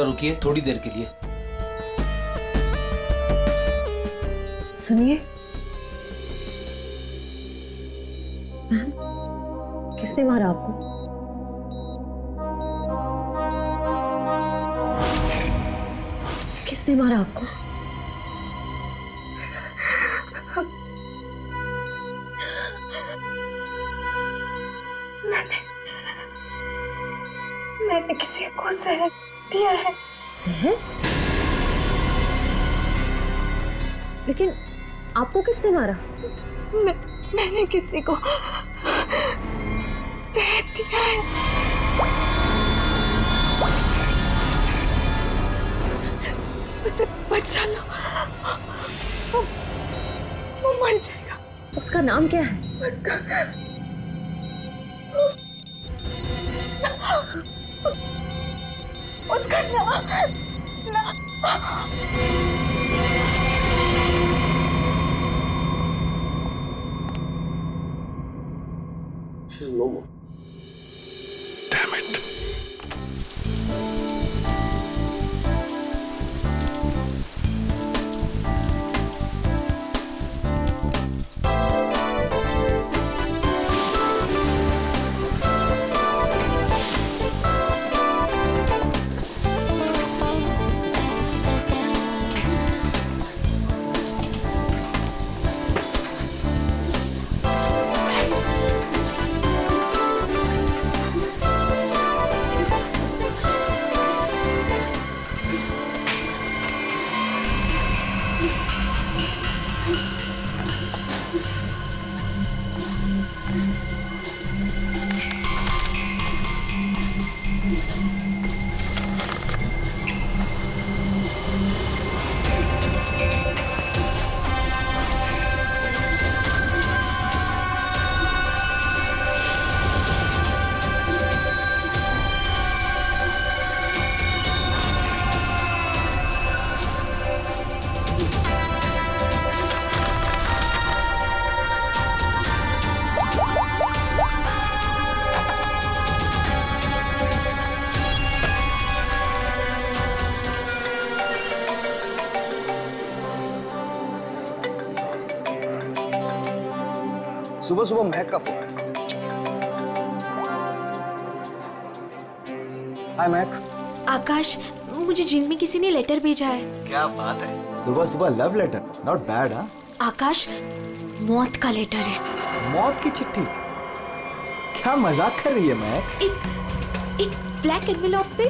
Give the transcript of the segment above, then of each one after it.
रुकिए थोड़ी देर के लिए। सुनिए मैम, किसने मारा आपको? किसने मारा आपको? मैंने किसी को जहर दिया है। जहर? लेकिन आपको किसने मारा? मैंने किसी को जहर दिया है। उसे बचा लो, वो मर जाएगा। उसका नाम क्या है? उसका नाम She's normal. Damn it. सुबह सुबह महक का फोन। हाय महक। आकाश, मुझे जेल में किसी ने लेटर भेजा है। क्या बात है, सुबह सुबह लव लेटर, नॉट बैड। हाँ आकाश, मौत का लेटर है। मौत की चिट्ठी? क्या मजाक कर रही है महक? एक ब्लैक एनवेलप पे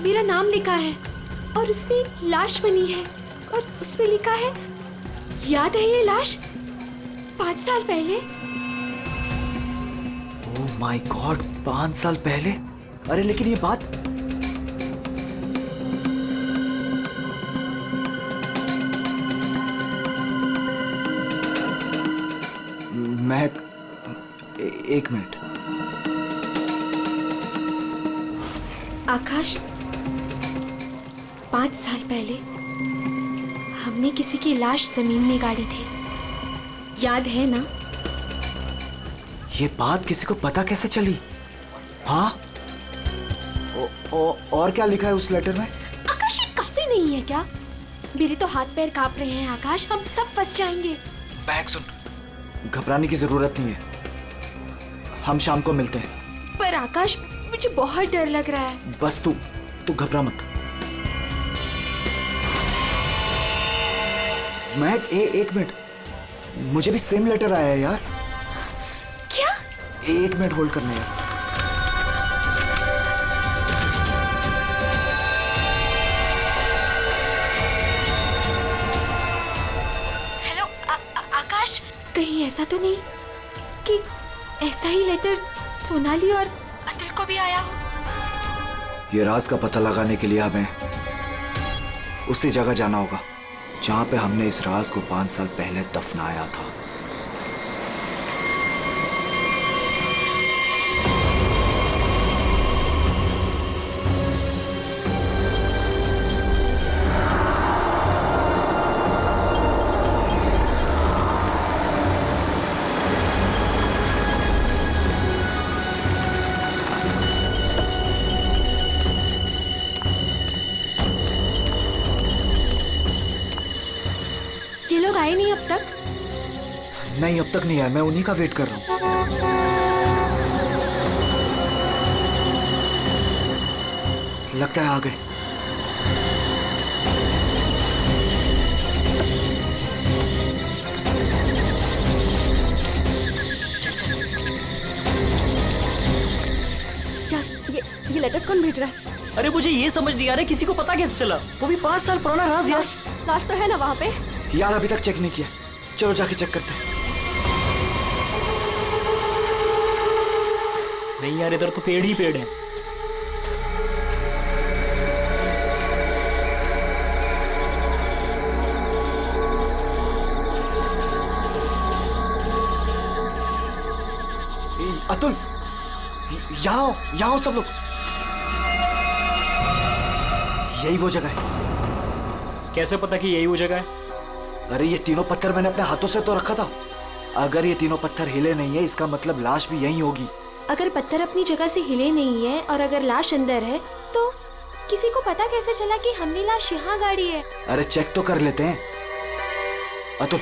मेरा नाम लिखा है और उसपे एक लाश बनी है और उसपे लिखा है, याद है ये लाश 5 साल पहले? ओह माय गॉड, 5 साल पहले? अरे लेकिन ये बात महक, एक मिनट। आकाश, 5 साल पहले हमने किसी की लाश जमीन में गाड़ी थी, याद है ना? ये बात किसी को पता कैसे चली? हाँ? और क्या लिखा है उस लेटर में? आकाश, ये काफी नहीं है क्या? मेरे तो हाथ पैर कांप रहे हैं आकाश, हम सब फंस जाएंगे। बैग सुन, घबराने की जरूरत नहीं है, हम शाम को मिलते हैं। पर आकाश, मुझे बहुत डर लग रहा है। बस तू घबरा मत। महक, एक मिनट, मुझे भी सेम लेटर आया है यार। क्या? एक मिनट होल्ड करने यार। हेलो आकाश, कहीं ऐसा तो नहीं कि ऐसा ही लेटर सोनाली और अतुल को भी आया हो? ये राज का पता लगाने के लिए हमें उसी जगह जाना होगा जहां पे हमने इस राज को 5 साल पहले दफनाया था। आए नहीं अब तक? नहीं, अब तक नहीं आया। मैं उन्हीं का वेट कर रहा हूँ। लगता है आ गए। यार ये लेटर्स कौन भेज रहा है? अरे मुझे ये समझ नहीं आ रहा किसी को पता कैसे चला, वो भी 5 साल पुराना राज यार। लाश तो है ना वहाँ पे? यार अभी तक चेक नहीं किया। चलो जाके चेक करते हैं। नहीं यार, इधर तो पेड़ ही पेड़ है। अतुल, यहाँ आओ सब लोग। यही वो जगह है। कैसे पता कि यही वो जगह है? अरे ये तीनों पत्थर मैंने अपने हाथों से तो रखा था। अगर ये तीनों पत्थर हिले नहीं है, इसका मतलब लाश भी यहीं होगी। अगर पत्थर अपनी जगह से हिले नहीं है और अगर लाश अंदर है, तो किसी को पता कैसे चला कि हमने लाश यहाँ गाड़ी है? अरे चेक तो कर लेते हैं। अतुल,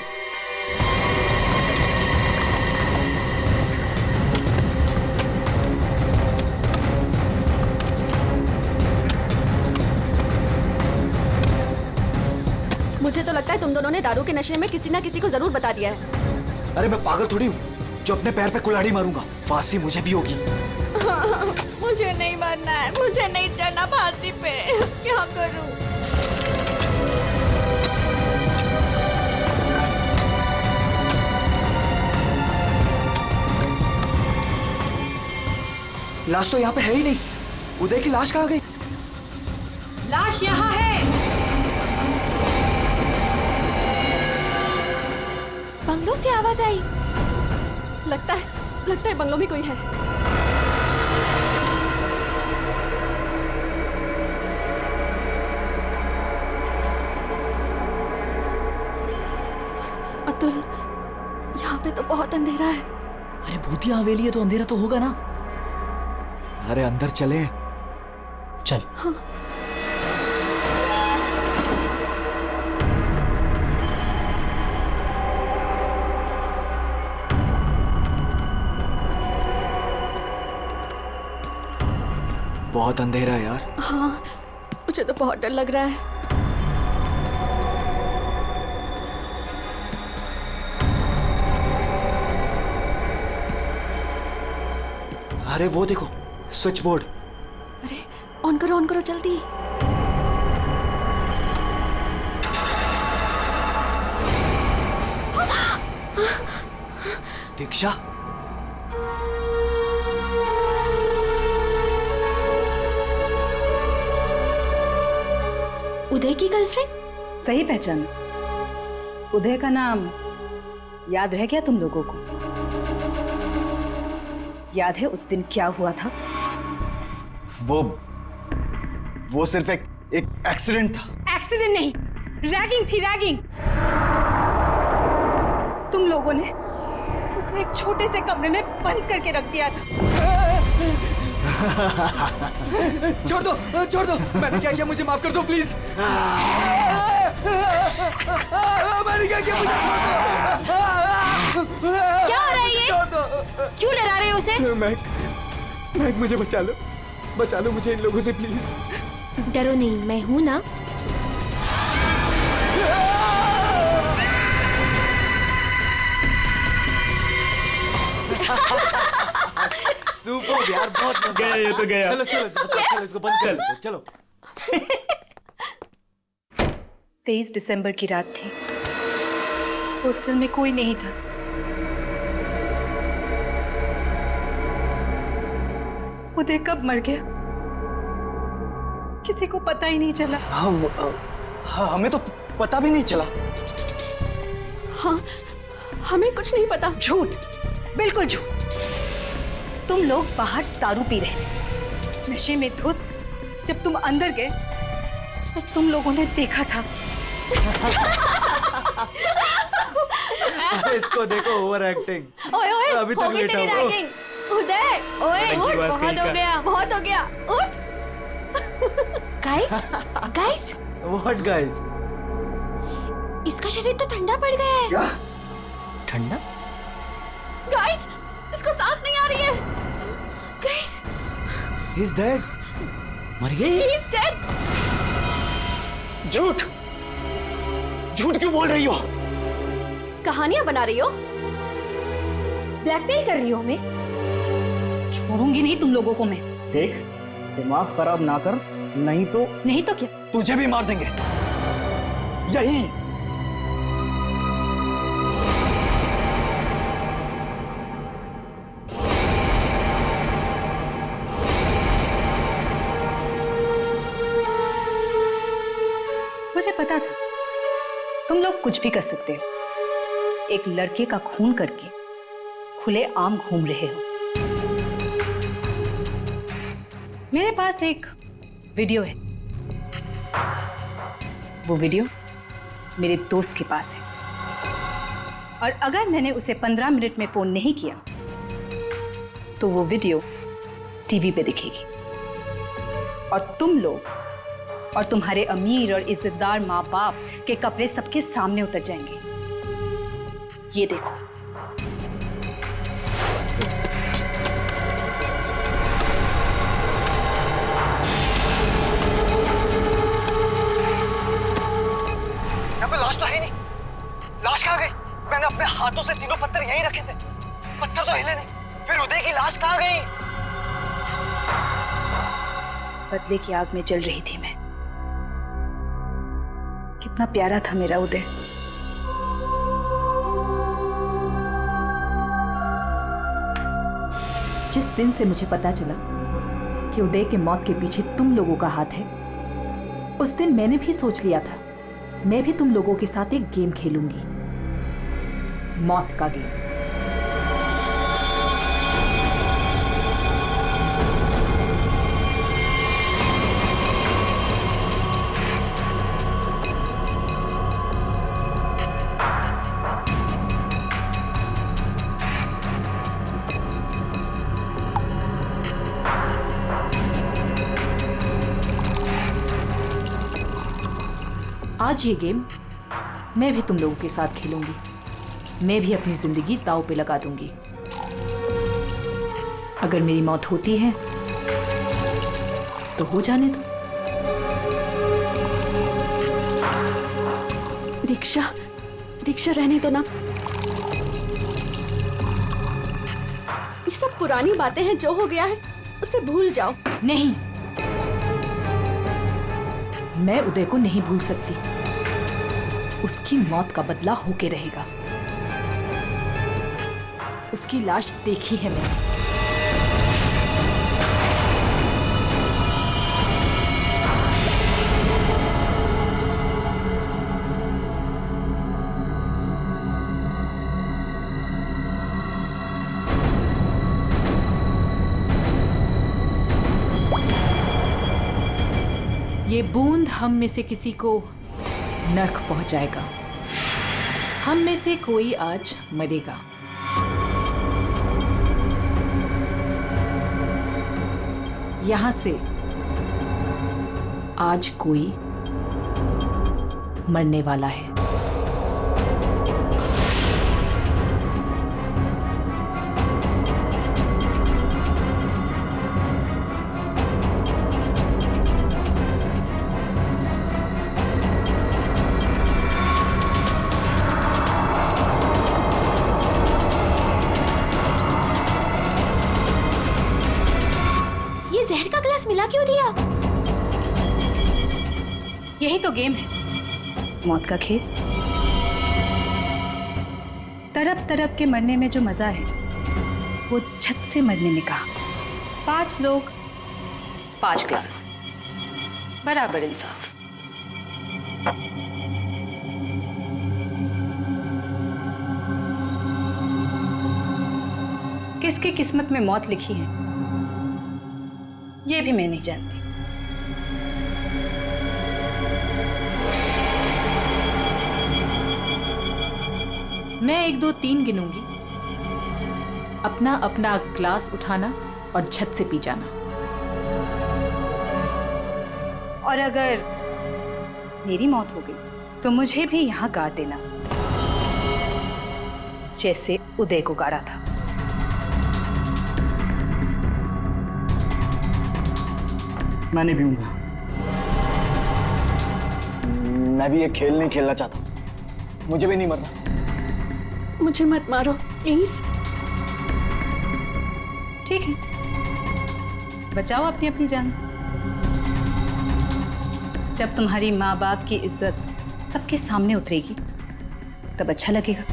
मुझे तो लगता है तुम दोनों ने दारू के नशे में किसी ना किसी को जरूर बता दिया है। अरे मैं पागल थोड़ी हूँ जो अपने पैर पे कुल्हाड़ी मारूंगा। फांसी मुझे भी होगी। मुझे नहीं मरना है, मुझे नहीं चढ़ना फांसी पे। क्या करूं? लाश तो यहाँ पे है ही नहीं। उदय की लाश कहाँ गई? लाश यहाँ है। बंगलों से आवाज आई। लगता है बंगलों में कोई है। अतुल, यहाँ पे तो बहुत अंधेरा है। अरे भूतिया हवेली है तो अंधेरा तो होगा ना। अरे अंदर चले। चल। हाँ। बहुत अंधेरा है यार। हाँ, मुझे तो बहुत डर लग रहा है। अरे वो देखो, स्विच बोर्ड। अरे ऑन करो जल्दी। दीक्षा, उदय की गर्लफ्रेंड? सही पहचाना। उदय का नाम याद रह गया तुम लोगों को? याद है उस दिन क्या हुआ था? वो सिर्फ एक एक्सीडेंट था। एक्सीडेंट नहीं, रैगिंग थी, रैगिंग। तुम लोगों ने उसे एक छोटे से कमरे में बंद करके रख दिया था। छोड़ दो। मैंने क्या किया, मुझे माफ कर दो प्लीज। मैंने क्या किया, मुझे छोड़ दो। क्या हो रहा है ये? क्यों डरा रहे हो उसे? मैक, मुझे बचा लो मुझे इन लोगों से प्लीज। डरो नहीं, मैं हूं ना। सुपर यार, बहुत मजा गया ये तो गया। चलो इसको बंद कर लो, चलो। 23 दिसंबर की रात थी। हॉस्टल में कोई नहीं था। उदय कब मर गया किसी को पता ही नहीं चला। हाँ, हमें तो पता भी नहीं चला। हाँ, हमें कुछ नहीं पता। झूठ, बिल्कुल झूठ। तुम लोग बाहर दारू पी रहे थे, नशे में धुत। जब तुम अंदर गए तो तुम लोगों ने देखा था। इसको देखो, ओवर एक्टिंग। ओए अभी तक होगी लेटा तेरी हुआ। रैगिंग। उदय, ओए की आवाज बहुत कहीं हो का। गया। बहुत हो गया, उठ। Guys what guys? इसका शरीर तो ठंडा पड़ गया है। क्या? ठंडा? गाइस, इसको सांस नहीं आ रही है। Guys, He's dead. मर गई? He is dead. झूठ झूठ क्यों बोल रही हो? कहानियां बना रही हो? ब्लैकमेल कर रही हो हमें? छोड़ूंगी नहीं तुम लोगों को मैं। देख, दिमाग खराब ना कर, नहीं तो क्या? तुझे भी मार देंगे यही। मुझे पता था तुम लोग कुछ भी कर सकते हो। एक लड़के का खून करके खुले आम घूम रहे हो। मेरे पास एक वीडियो है। वो वीडियो मेरे दोस्त के पास है, और अगर मैंने उसे 15 मिनट में फोन नहीं किया तो वो वीडियो टीवी पे दिखेगी, और तुम लोग और तुम्हारे अमीर और इज्जतदार माँ बाप के कपड़े सबके सामने उतर जाएंगे। ये देखो। यहाँ पे लाश तो है नहीं। लाश कहाँ गई? मैंने अपने हाथों से तीनों पत्थर यहीं रखे थे, पत्थर तो हिले नहीं। फिर उदय की लाश कहाँ गई? बदले की आग में जल रही थी मैं। कितना प्यारा था मेरा उदय। जिस दिन से मुझे पता चला कि उदय के मौत के पीछे तुम लोगों का हाथ है, उस दिन मैंने भी सोच लिया था मैं भी तुम लोगों के साथ एक गेम खेलूंगी, मौत का गेम। आज ये गेम मैं भी तुम लोगों के साथ खेलूंगी। मैं भी अपनी जिंदगी दांव पे लगा दूंगी। अगर मेरी मौत होती है तो हो जाने दो। दीक्षा, दीक्षा रहने दो ना। ये सब पुरानी बातें हैं, जो हो गया है उसे भूल जाओ। नहीं, मैं उदय को नहीं भूल सकती। उसकी मौत का बदला होके रहेगा। उसकी लाश देखी है मैंने। ये बूंद हम में से किसी को नर्क पहुंचाएगा। हम में से कोई आज मरेगा। यहां से आज कोई मरने वाला है। जहर का गिलास मिला क्यों दिया? यही तो गेम है, मौत का खेल। तरफ तरफ के मरने में जो मजा है वो छत से मरने में कहा। 5 लोग 5 ग्लास, बराबर इंसाफ। किसकी किस्मत में मौत लिखी है ये भी मैं नहीं जानती। मैं 1 2 3 गिनूंगी। अपना अपना ग्लास उठाना और छत से पी जाना। और अगर मेरी मौत हो गई तो मुझे भी यहाँ गाड़ देना, जैसे उदय को गाड़ा था। मैं नहीं पीऊंगा। मैं भी ये खेल नहीं खेलना चाहता, मुझे भी नहीं मरना। मुझे मत मारो प्लीज। ठीक है, बचाओ अपनी अपनी जान। जब तुम्हारी माँ बाप की इज्जत सबके सामने उतरेगी तब अच्छा लगेगा।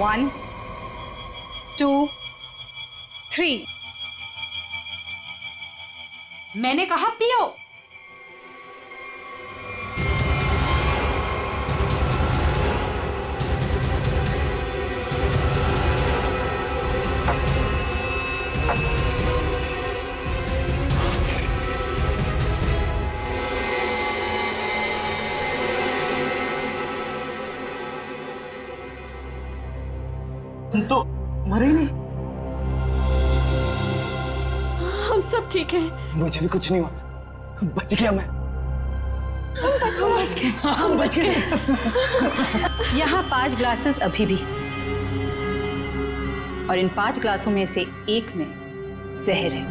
One, 2, 3। मैंने कहा पियो। तुम तो मरे ही नहीं। हम सब ठीक हैं। मुझे भी कुछ नहीं हुआ, बच गया मैं। हम बच गए। यहाँ 5 ग्लासेस अभी भी, और इन 5 ग्लासों में से एक में जहर है।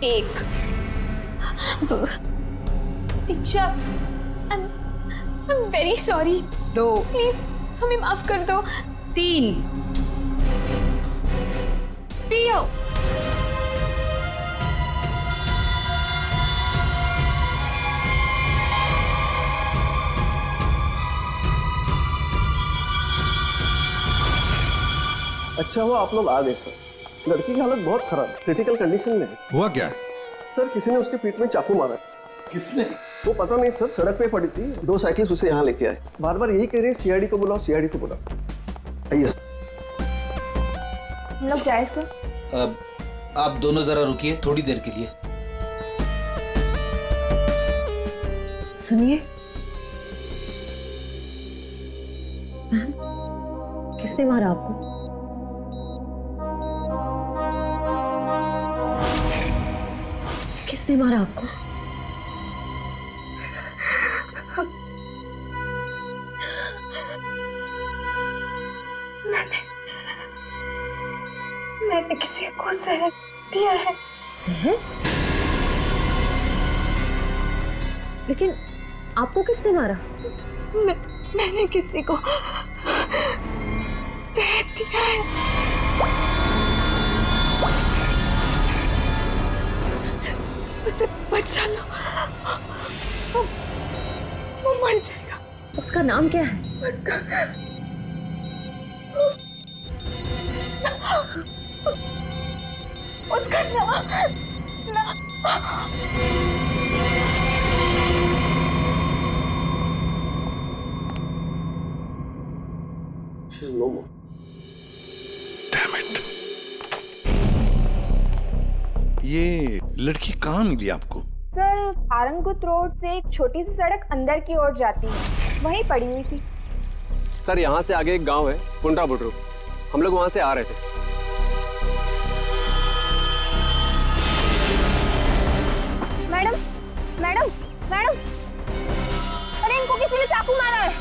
एक। दीक्षा, I'm very sorry। 2, प्लीज हमें माफ कर दो। 3। पियो। अच्छा हुआ आप लोग आ गए सर। लड़की की हालत बहुत खराब, क्रिटिकल कंडीशन में है। हुआ क्या? सर किसी ने उसके पीठ में चाकू मारा। किसने? वो पता नहीं सर, सड़क पे पड़ी थी, 2 साइकिल्स उसे यहाँ लेके आए। बार बार यही कह रहे हैं सीआईडी को बुलाओ, सीआईडी को बुलाओ। आइए सर। हम लोग जाए सर। आप दोनों जरा रुकिए थोड़ी देर के लिए। सुनिए मैम, किसने मारा आपको? किसने मारा आपको? मैंने किसी को जहर दिया है। जहर? लेकिन आपको किसने मारा? मैंने किसी को जहर दिया है। उसे बचा लो, वो मर जाएगा। उसका नाम क्या है? उसका नाम She's no more. Damn it. ये लड़की कहाँ मिली आपको? सर, आरंगुत रोड से एक छोटी सी सड़क अंदर की ओर जाती है, वहीं पड़ी हुई थी। सर यहाँ से आगे एक गांव है पुंडा बुड्रू, हम लोग वहां से आ रहे थे। मैडम मैडम मैडम, अरे इनको किसी ने चाकू मारा है।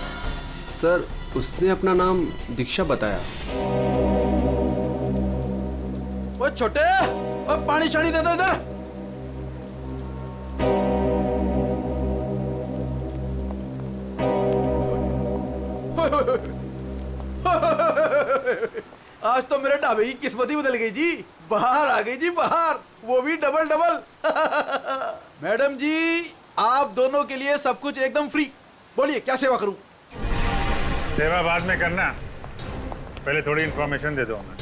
सर उसने अपना नाम दीक्षा बताया। वो छोटे, अब पानी शानी दे दो इधर। आज तो मेरे ढाबे की किस्मत ही बदल गई जी। बाहर आ गई जी, बाहर, वो भी डबल डबल। मैडम जी, आप दोनों के लिए सब कुछ एकदम फ्री। बोलिए क्या सेवा करूं? सेवा बाद में करना, पहले थोड़ी इंफॉर्मेशन दे दो हमें।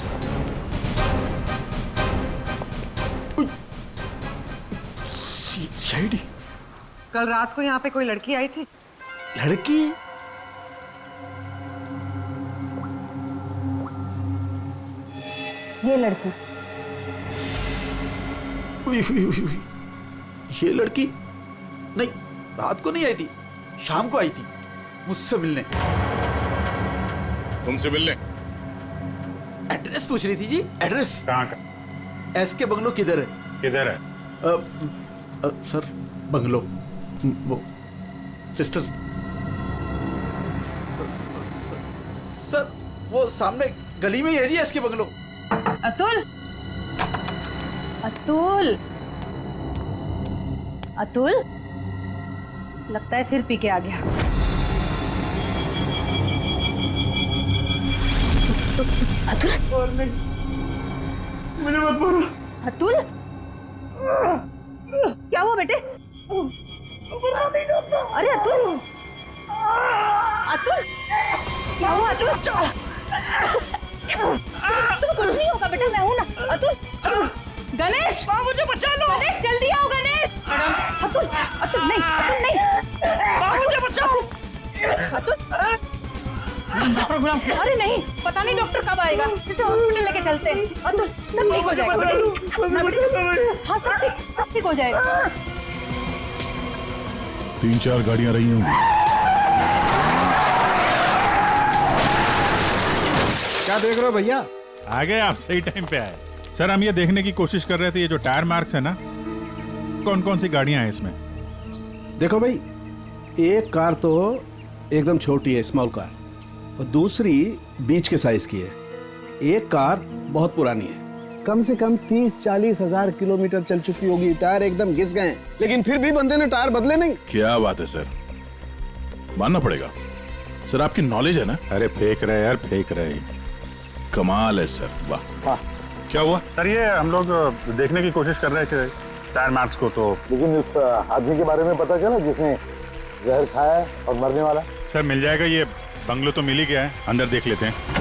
कल रात को यहाँ पे कोई लड़की आई थी? लड़की? ये लड़की। ये लड़की? नहीं, रात को नहीं आई थी, शाम को आई थी मुझसे मिलने। तुमसे मिलने? एड्रेस पूछ रही थी जी, एड्रेस। कहाँ का? एसके बंगलो किधर है? किधर है? सर बंगलो, वो सिस्टर। सर वो सामने गली में ही है जी एसके बंगलो। अतुल, अतुल, अतुल, लगता है फिर पी के आ गया। अतुल, मुझे मत बोलो। अतुल, क्या हुआ बेटे? अरे अतुल, अतुल, क्या हुआ अतुल? तुम्हें कुछ नहीं होगा बेटा, मैं हूं ना। अतुल, गणेश, मुझे बचा लो। गणेश जल्दी आओ गणेश। अतुल, अतुल नहीं, अतुल नहीं, मुझे बचाओ। अतुल, अरे नहीं, पता नहीं डॉक्टर कब आएगा, इसे हॉस्पिटल लेके चलते हैं। अतुल, सब ठीक हो जाएगा। हाँ सब ठीक हो जाएगा। 3-4 गाड़ियां रही होंगी। क्या देख रहे हो भैया? आ गए आप, सही टाइम पे आए। सर हम ये देखने की कोशिश कर रहे थे, ये जो टायर मार्क्स है ना, कौन कौन सी गाड़ियां हैं इसमें? देखो भाई, एक कार तो एकदम छोटी है, स्मॉल कार, और दूसरी बीच के साइज की है। एक कार बहुत पुरानी है, कम से कम 30-40 हजार किलोमीटर चल चुकी होगी, टायर एकदम घिस गए, लेकिन फिर भी बंदे ने टायर बदले नहीं। क्या बात है सर, मानना पड़ेगा सर, आपकी नॉलेज है ना। अरे फेंक रहे यार, फेंक रहे, कमाल है सर, वाह। हाँ। क्या हुआ सर? ये हम लोग देखने की कोशिश कर रहे थे टायर मार्क्स को, तो लेकिन इस आदमी के बारे में पता चला जिसने जहर खाया है और मरने वाला? सर मिल जाएगा, ये बंगलो तो मिल ही गया है, अंदर देख लेते हैं।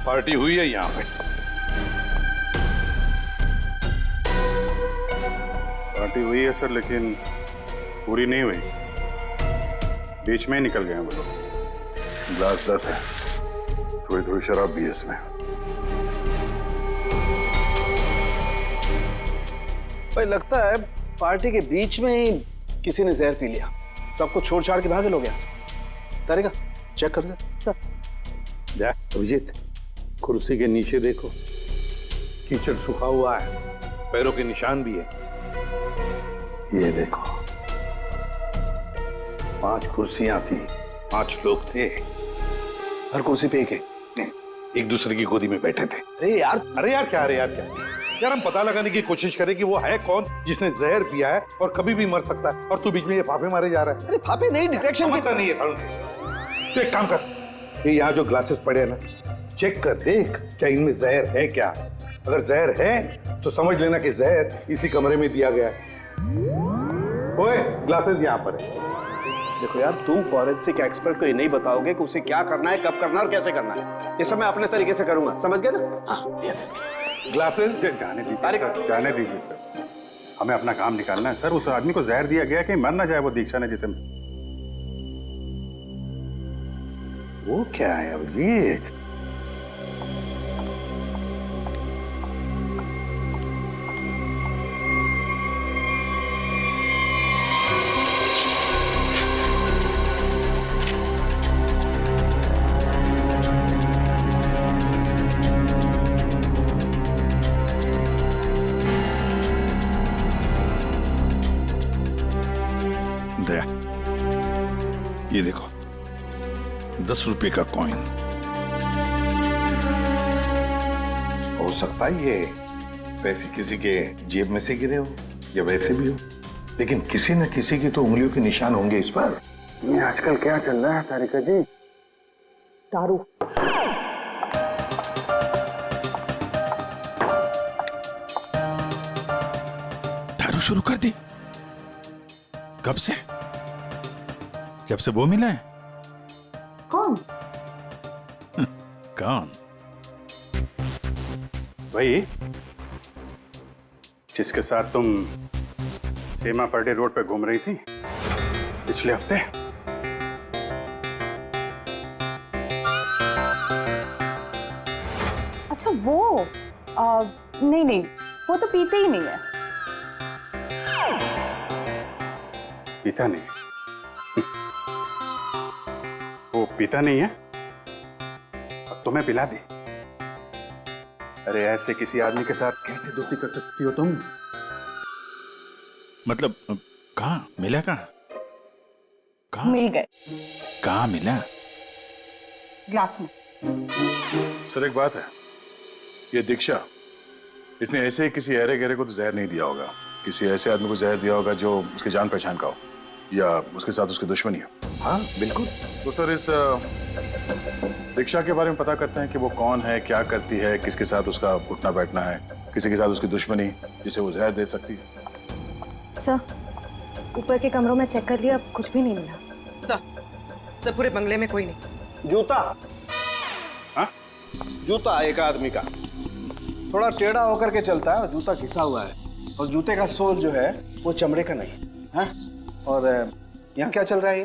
पार्टी हुई है यहाँ पे? पार्टी हुई है सर, लेकिन पूरी नहीं हुई, बीच में ही निकल गए हैं वो लोग। ग्लास 10 है, थोड़ी थोड़ी शराब भी है इसमें। भाई लगता है पार्टी के बीच में ही किसी ने जहर पी लिया, सबको छोड़ छाड़ के भागे लोग यहाँ से। तारिका चेक कर ले। जा अभिजीत, कुर्सी के नीचे देखो, कीचड़ सूखा हुआ है, पैरों के निशान भी है। ये देखो, 5 कुर्सियां थी, 5 लोग थे, हर कुर्सी पे एक दूसरे की गोदी में बैठे थे। अरे यार क्या यार, हम पता लगाने की कोशिश करें कि वो है कौन जिसने जहर पिया है और कभी भी मर सकता है, और तू बीच में ये फाफे मारे जा रहा है। अरे फाफे नहीं, डिटेक्शन नहीं है साउंड। तो एक काम कर, ये यहाँ जो ग्लासेस पड़े हैं ना, चेक कर देख क्या इनमें जहर है क्या। अगर जहर है तो समझ लेना कि जहर इसी कमरे में दिया गया है। ओए, ग्लासेस यहाँ पर है। देखो यार, तुम फॉरेंसिक एक्सपर्ट को ये नहीं बताओगे कि उसे क्या करना है, कब करना है और कैसे करना है। ये सब मैं अपने तरीके से करूंगा, समझ गए ना? हाँ, ग्लासेस जाने दीजिए सर, हमें अपना काम निकालना है सर। उस आदमी को जहर दिया गया कि मर ना जाए वो दीक्षा ने जिसे। वो क्या है अभिजीत? दया, ये देखो, 10 रुपए का कॉइन। हो सकता है ये पैसे किसी के जेब में से गिरे हो या वैसे भी हो, लेकिन किसी न किसी की तो उंगलियों के निशान होंगे इस पर। ये आजकल क्या चल रहा है तारिका जी? दारू। दारू शुरू कर दी? कब से? जब से वो मिला है? कौन? कौन? वही जिसके साथ तुम सीमा पर्डे रोड पे घूम रही थी पिछले हफ्ते। अच्छा वो नहीं नहीं, वो तो पीते ही नहीं है। पीता नहीं? वो पीता नहीं है और तुम्हें पिला दी? अरे ऐसे किसी आदमी के साथ कैसे दोस्ती कर सकती हो तुम? मतलब कहाँ मिला? कहाँ मिल गए। कहाँ मिला? ग्लास में। सर एक बात है, ये दीक्षा, इसने ऐसे किसी अहरे गहरे को तो जहर नहीं दिया होगा। किसी ऐसे आदमी को जहर दिया होगा जो उसकी जान पहचान का हो या उसके साथ उसकी दुश्मनी हो। हाँ बिल्कुल। तो सर इस दीक्षा के बारे में पता करते हैं कि वो कौन है, क्या करती है, किसके साथ उसका उठना बैठना है, किसी के साथ उसकी दुश्मनी जिसे वो जहर दे सकती है। सर, ऊपर के कमरों में चेक कर लिया, अब कुछ भी नहीं मिला। सर पूरे बंगले में कोई नहीं। जूता। हाँ? जूता एक आदमी का थोड़ा टेढ़ा होकर के चलता है और जूता घिसा हुआ है, और जूते का सोल जो है वो चमड़े का नहीं है। और यहाँ क्या चल रहा है?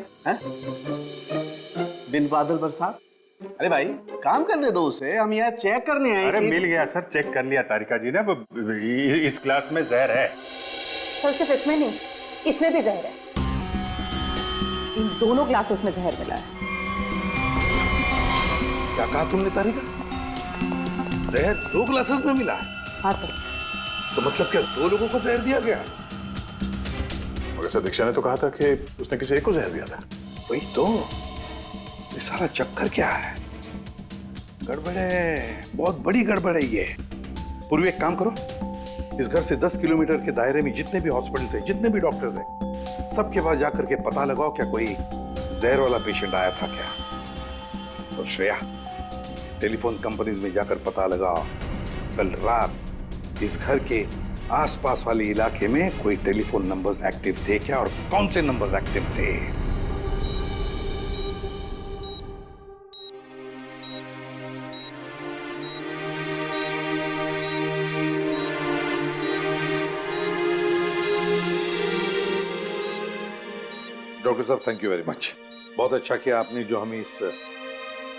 बिन बादल बरसात। अरे भाई काम करने दो उसे, हम यहाँ चेक करने आए। अरे मिल गया सर, चेक कर लिया तारिका जी ने। इस ग्लास में जहर है। सर सिर्फ इसमें नहीं, इसमें भी जहर है। इन दोनों ग्लासेस में जहर मिला है। क्या कहा तुमने तारिका? जहर 2 ग्लासेस में मिला है? हाँ सर। तो मतलब क्या 2 लोगों को जहर दिया गया? मगर सर दीक्षा ने तो कहा था कि उसने किसी एक को जहर दिया था। वही तो, ये सारा चक्कर क्या है? गड़बड़ है, बहुत बड़ी गड़बड़ है ये। पूर्वी एक काम करो, इस घर से 10 किलोमीटर के दायरे में जितने भी हॉस्पिटल्स हैं, जितने भी डॉक्टर्स हैं, सबके पास जाकर के पता लगाओ क्या कोई जहर वाला पेशेंट आया था क्या। और श्रेया, टेलीफोन कंपनीज में जाकर पता लगाओ कल रात इस घर के आसपास वाले इलाके में कोई टेलीफोन नंबर्स एक्टिव थे क्या, और कौन से नंबर्स एक्टिव थे। डॉक्टर साहब थैंक यू वेरी मच। बहुत अच्छा किया आपने जो हमें इस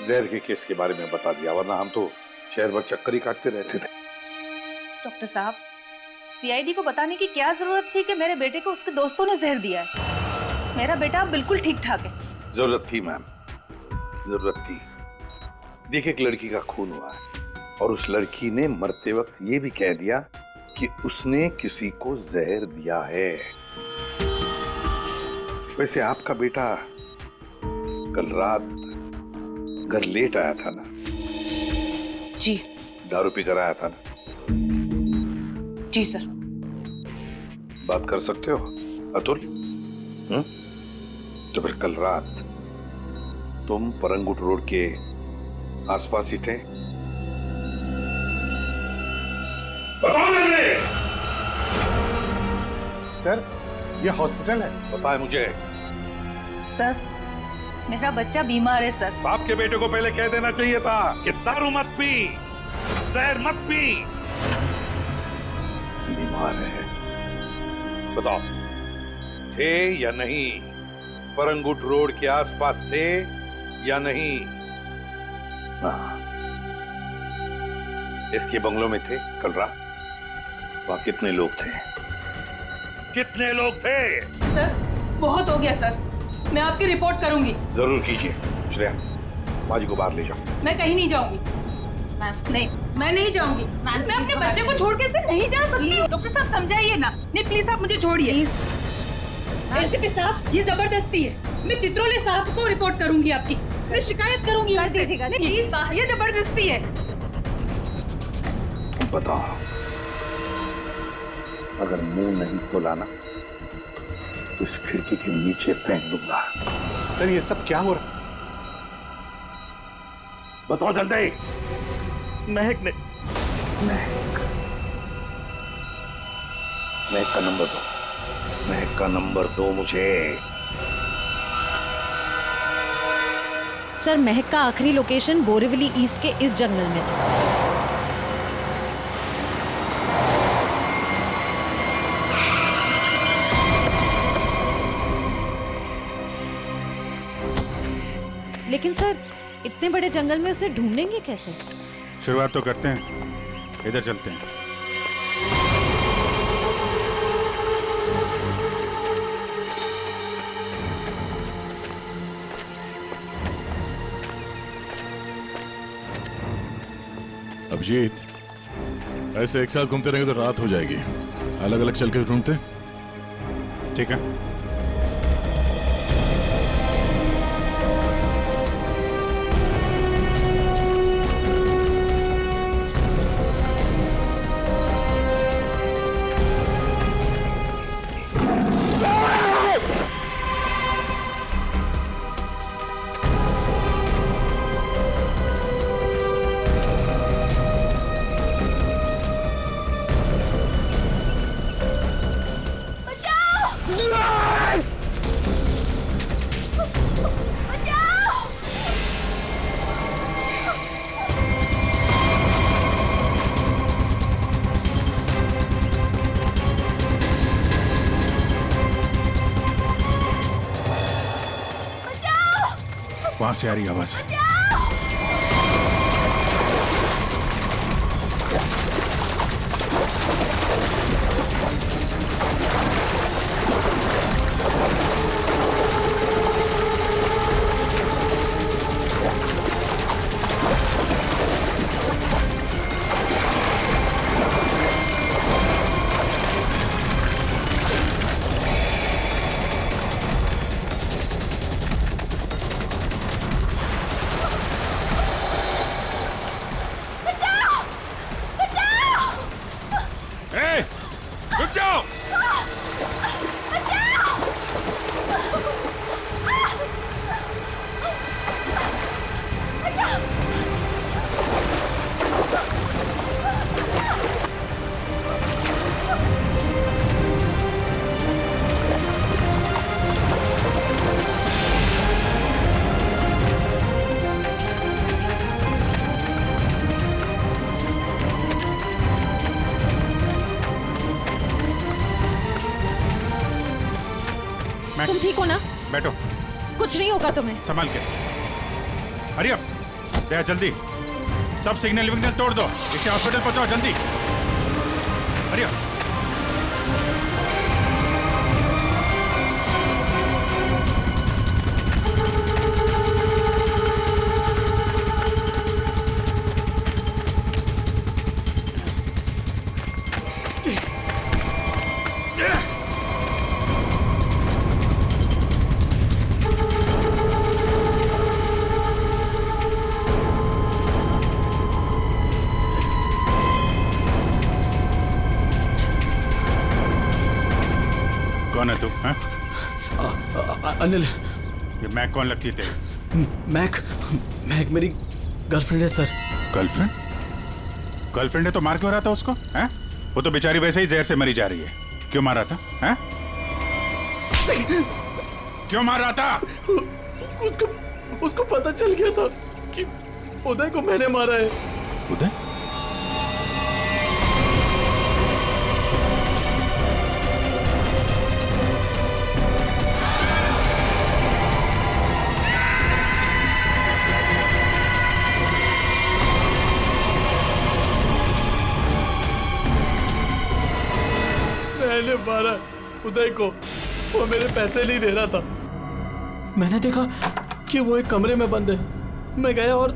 जहर के केस के बारे में बता दिया, वरना हम तो शहर भर चक्कर ही काटते रहते थे। डॉक्टर साहब, सीआईडी को बताने की क्या जरूरत थी कि मेरे बेटे को उसके दोस्तों ने जहर दिया है? मेरा बेटा बिल्कुल ठीक ठाक है। जरूरत थी मैम, जरूरत थी। देखिए एक लड़की का खून हुआ है और उस लड़की ने मरते वक्त ये भी कह दिया कि उसने किसी को जहर दिया है। वैसे आपका बेटा कल रात घर लेट आया था ना? जी। दारू पी कर आया था ना? जी सर। बात कर सकते हो अतुल? तो फिर कल रात तुम परंगुट रोड के आसपास ही थे? सर ये हॉस्पिटल है। बताए मुझे। सर मेरा बच्चा बीमार है सर। बाप के बेटे को पहले कह देना चाहिए था कि दारू मत पी, जहर मत पी। बीमार है, बताओ थे या नहीं? परंगुट रोड के आसपास थे या नहीं? हाँ, इसके बंगलों में थे कल रात। वहां कितने लोग थे? कितने लोग थे? सर बहुत हो गया सर, मैं आपकी रिपोर्ट करूंगी। जरूर कीजिए। श्रेया, माँ जी को बाहर ले जाओ। मैं कहीं नहीं जाऊंगी। नहीं, मैं नहीं जाऊंगी। मैं अपने बच्चे को छोड़ के नहीं जा सकती। डॉक्टर साहब समझाइए ना। नहीं प्लीज आप मुझे छोड़िए। एसीपी साहब ये जबरदस्ती है। मैं चित्रोले साहब को रिपोर्ट करूंगी आपकी। मैं शिकायत करूंगी। प्लीज ये जबरदस्ती है। बताओ, अगर मुंह नहीं खोला ना तो इस खिड़की के नीचे फेंक दूंगा। सर ये सब क्या हो रहा? बताओ जल्दी। महक ने। महक महक का नंबर दो, महक का नंबर दो मुझे। सर, महक का आखिरी लोकेशन बोरीवली ईस्ट के इस जंगल में था। लेकिन सर, इतने बड़े जंगल में उसे ढूंढेंगे कैसे? शुरुआत तो करते हैं, इधर चलते हैं। अभिजीत, ऐसे एक साथ घूमते रहेंगे तो रात हो जाएगी। अलग अलग चल के ढूंढते। ठीक है। वहां से आ रही आवाज। तुम ठीक हो ना? बैठो। कुछ नहीं होगा तुम्हें। संभाल के। हरी अप, दया जल्दी। सब सिग्नल विग्नल तोड़ दो, इसे हॉस्पिटल पहुंचाओ जल्दी। Hurry up. कौन है तू? अनिल। ये मैक कौन लगती है तेरी? मैक मेरी गर्लफ्रेंड है सर। गर्लफ्रेंड? गर्लफ्रेंड है तो मार क्यों रहा था उसको? हैं? वो तो बेचारी वैसे ही जहर से मरी जा रही है। क्यों मार रहा था? हैं? क्यों मार रहा था? उसको पता चल गया था कि उदय को मैंने मारा है। उदय? मैंने मारा उदय को। वो मेरे पैसे नहीं दे रहा था। मैंने देखा कि वो एक कमरे में बंद है। मैं गया और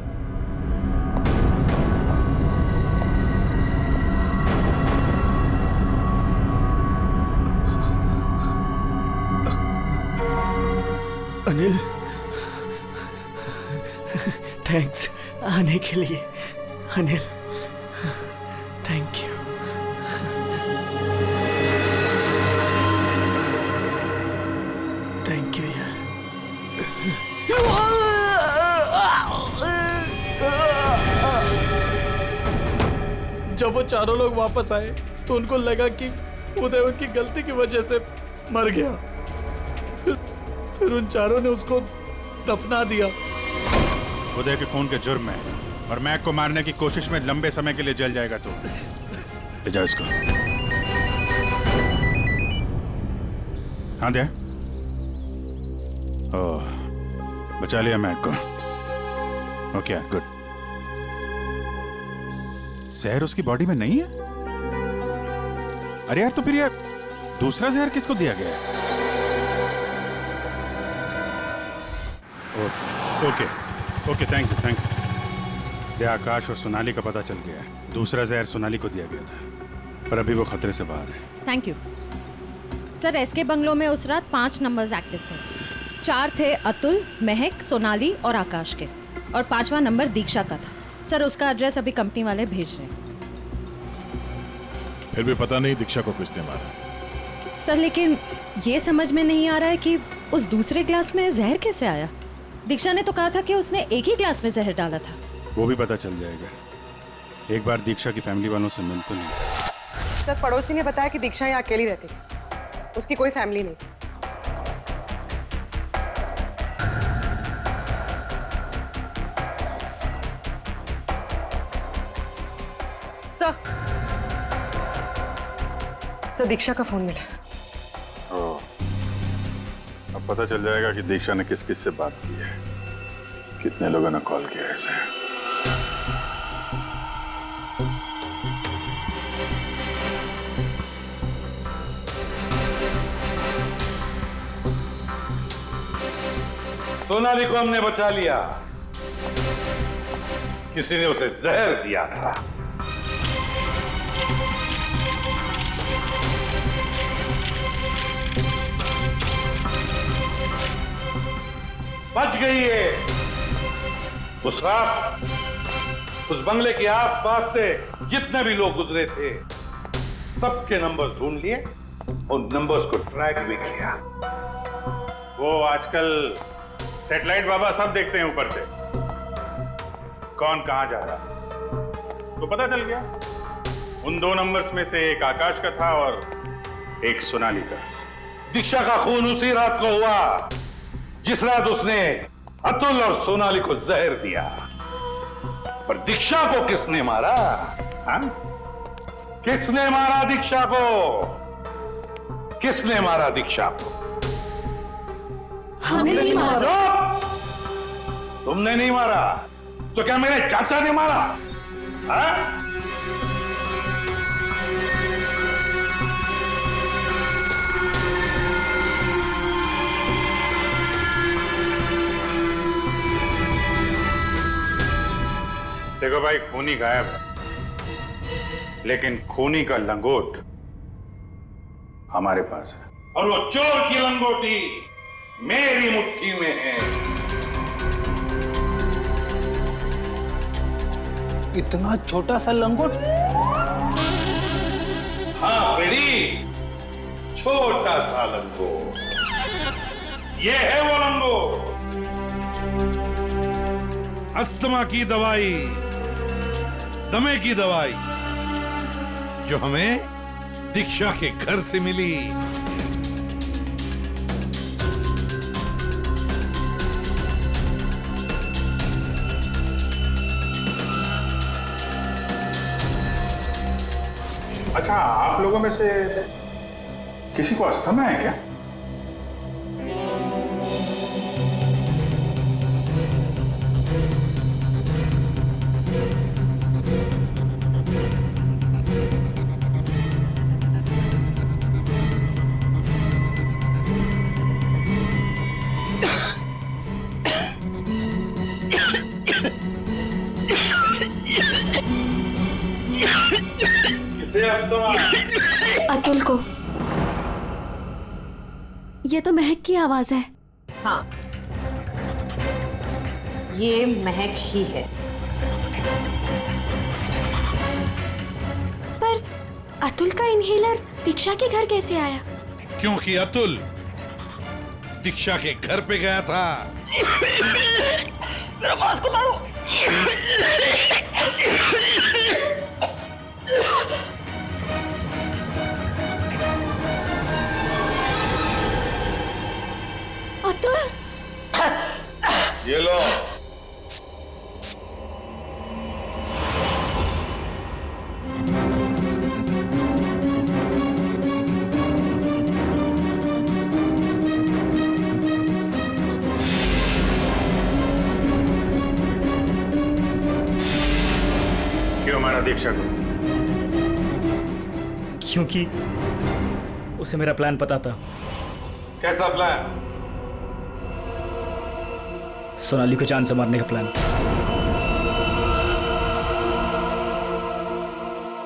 अनिल, थैंक्स आने के लिए। Anil, thank you. Thank you यार। जब वो चारों लोग वापस आए तो उनको लगा कि उदय उनकी गलती की वजह से मर गया। फिर उन चारों ने उसको दफना दिया। उदय के खून के जुर्म में और मैक को मारने की कोशिश में लंबे समय के लिए जल जाएगा। तो ले जाओ इसको। हाँ दे। ओह, बचा लिया मैक को। Okay good. जहर उसकी बॉडी में नहीं है? अरे यार, तो फिर यार दूसरा जहर किसको दिया गया है? Okay okay, thank you. दे आकाश और सोनाली का पता चल गया है। दूसरा जहर सोनाली को दिया गया था, पर अभी वो खतरे से बाहर है। Thank you sir. SK bungalow में उस रात 5 नंबर्स एक्टिव थे। 4 थे अतुल, महक, सोनाली और आकाश के, और 5वां नंबर दीक्षा का था। सर उसका एड्रेस अभी कंपनी वाले भेज रहे हैं। फिर भी पता नहीं दीक्षा को किसने मारा। सर लेकिन ये समझ में नहीं आ रहा है कि उस दूसरे ग्लास में जहर कैसे आया। दीक्षा ने तो कहा था कि उसने एक ही ग्लास में जहर डाला था। वो भी पता चल जाएगा। एक बार दीक्षा की फैमिली वालों से मिल तो नहीं। सर पड़ोसी ने बताया कि दीक्षा यहाँ अकेली रहती है, उसकी कोई फैमिली नहीं। सर दीक्षा का फोन मिला। अब पता चल जाएगा कि दीक्षा ने किस किस से बात की है, कितने लोगों ने कॉल किया है इसे। सोनाली को हमने बचा लिया। किसी ने उसे जहर दिया था। बच गई है। उस रात उस बंगले के आसपास से जितने भी लोग गुजरे थे, सबके नंबर ढूंढ लिए और नंबर्स को ट्रैक भी किया। वो आजकल सैटेलाइट बाबा सब देखते हैं ऊपर से, कौन कहां जा रहा। तो पता चल गया उन 2 नंबर्स में से एक आकाश का था और एक सोनाली का। दीक्षा का खून उसी रात को हुआ जिस रात उसने अतुल और सोनाली को जहर दिया। पर दीक्षा को किसने मारा? हाँ? किसने मारा दीक्षा को? किसने मारा दीक्षा को? हमने नहीं मारा। तुमने नहीं मारा तो क्या मेरे चाचा ने मारा? हाँ? देखो भाई, खूनी गायब है, लेकिन खूनी का लंगोट हमारे पास है। और वो चोर की लंगोटी मेरी मुट्ठी में है। इतना छोटा सा लंगोट? हाँ बेड़ी, छोटा सा लंगोट। ये है वो लंगोट। अस्थमा की दवाई, दमे की दवाई जो हमें दीक्षा के घर से मिली। अच्छा, आप लोगों में से किसी को अस्थमा है क्या? अतुल को। ये तो महक की आवाज है। हाँ, ये महक ही है। पर अतुल का इनहेलर दीक्षा के घर कैसे आया? क्योंकि अतुल दीक्षा के घर पे गया था। मेरा मास्क उतारो। क्यों मारा दीक्षा को? क्योंकि उसे मेरा प्लान पता था। कैसा प्लान? सोनाली को जान से मारने का प्लान।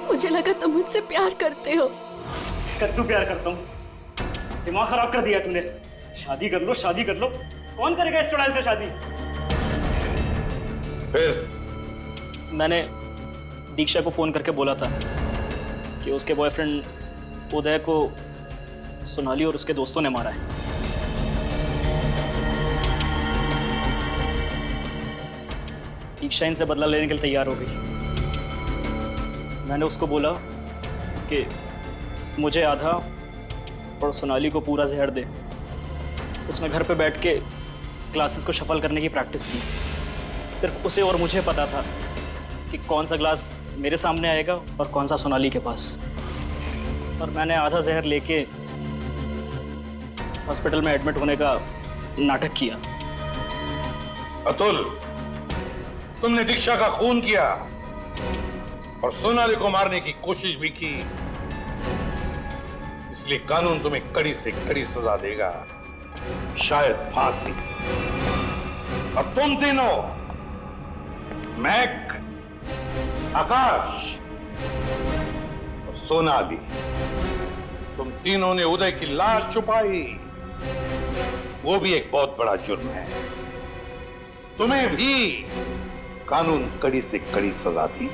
मुझे लगा तुम मुझसे प्यार करते हो। कद्दू प्यार करता हूँ? दिमाग खराब कर दिया तूने। शादी कर लो, शादी कर लो। कौन करेगा इस चुड़ैल से शादी? फिर मैंने दीक्षा को फोन करके बोला था कि उसके बॉयफ्रेंड उदय को सोनाली और उसके दोस्तों ने मारा है। दीक्षा इनसे बदला लेने के लिए तैयार हो गई। मैंने उसको बोला कि मुझे आधा और सोनाली को पूरा जहर दे। उसने घर पे बैठ के ग्लासेस को शफल करने की प्रैक्टिस की। सिर्फ उसे और मुझे पता था कि कौन सा ग्लास मेरे सामने आएगा और कौन सा सोनाली के पास। और मैंने आधा जहर लेके हॉस्पिटल में एडमिट होने का नाटक किया। अतुल, तुमने दीक्षा का खून किया और सोनाली को मारने की कोशिश भी की, इसलिए कानून तुम्हें कड़ी से कड़ी सजा देगा, शायद फांसी। और तुम तीनों, मैक, आकाश और सोनाली, तुम तीनों ने उदय की लाश छुपाई। वो भी एक बहुत बड़ा जुर्म है। तुम्हें भी कानून कड़ी से कड़ी सजा दी।